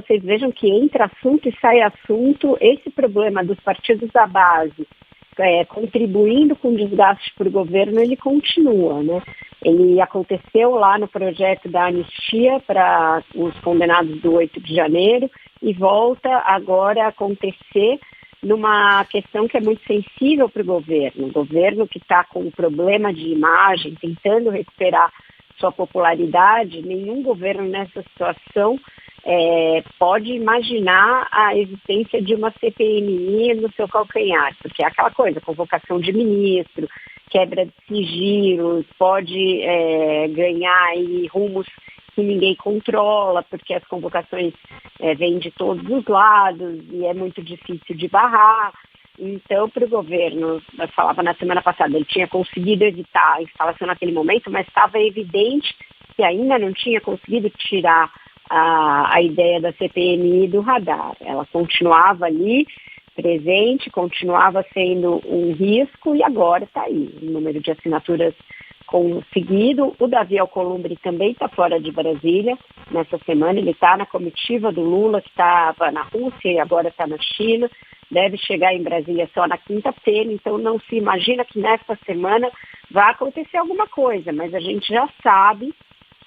vocês vejam que entra assunto e sai assunto, esse problema dos partidos da base contribuindo com desgaste para o governo, ele continua, né? Ele aconteceu lá no projeto da anistia para os condenados do 8 de janeiro e volta agora a acontecer numa questão que é muito sensível para o governo que está com um problema de imagem, tentando recuperar sua popularidade. Nenhum governo nessa situação pode imaginar a existência de uma CPMI no seu calcanhar, porque é aquela coisa, convocação de ministro, quebra de sigilos, pode ganhar aí rumos que ninguém controla, porque as convocações vêm de todos os lados e é muito difícil de barrar. Então, para o governo, eu falava na semana passada, ele tinha conseguido evitar a instalação naquele momento, mas estava evidente que ainda não tinha conseguido tirar a ideia da CPMI do radar. Ela continuava ali, presente, continuava sendo um risco e agora está aí. O número de assinaturas conseguido. O Davi Alcolumbre também está fora de Brasília nessa semana. Ele está na comitiva do Lula, que estava na Rússia e agora está na China. Deve chegar em Brasília só na quinta-feira, então não se imagina que nesta semana vai acontecer alguma coisa, mas a gente já sabe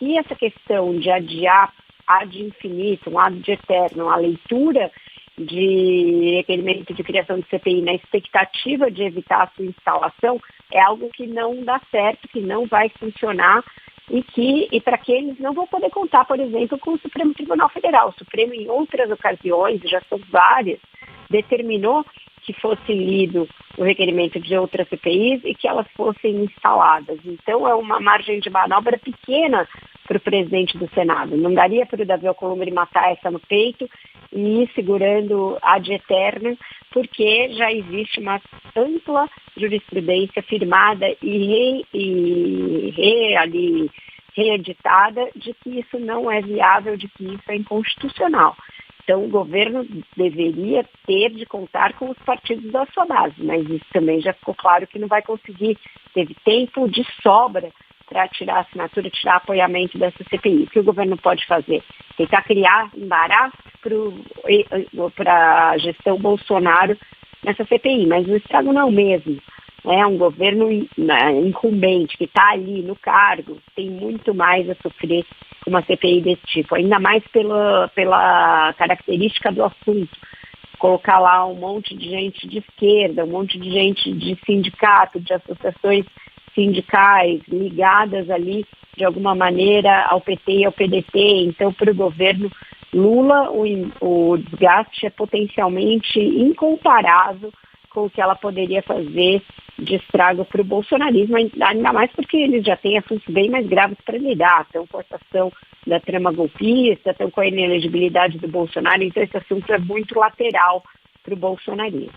que essa questão de adiar ad infinitum, ad eterno, a leitura de requerimento de criação de CPI na expectativa de evitar a sua instalação é algo que não dá certo, que não vai funcionar e para que eles não vão poder contar, por exemplo, com o Supremo Tribunal Federal. O Supremo, em outras ocasiões, já são várias, determinou que fosse lido o requerimento de outras CPIs e que elas fossem instaladas. Então, é uma margem de manobra pequena para o presidente do Senado. Não daria para o Davi Alcolumbre matar essa no peito e ir segurando ad eterno, porque já existe uma ampla jurisprudência firmada e reeditada de que isso não é viável, de que isso é inconstitucional. Então, o governo deveria ter de contar com os partidos da sua base, mas isso também já ficou claro que não vai conseguir. Teve tempo de sobra para tirar a assinatura, tirar apoiamento dessa CPI. O que o governo pode fazer? Tentar criar embaraço para a gestão Bolsonaro nessa CPI, mas o estrago não é o mesmo. É um governo incumbente que está ali no cargo, tem muito mais a sofrer com uma CPI desse tipo, ainda mais pela característica do assunto. Colocar lá um monte de gente de esquerda, um monte de gente de sindicato, de associações sindicais ligadas ali de alguma maneira ao PT e ao PDT. Então, para o governo Lula, o desgaste é potencialmente incomparável com o que ela poderia fazer de estrago para o bolsonarismo, ainda mais porque eles já têm assuntos bem mais graves para lidar, estão com a situação da trama golpista, estão com a inelegibilidade do Bolsonaro, então esse assunto é muito lateral para o bolsonarismo.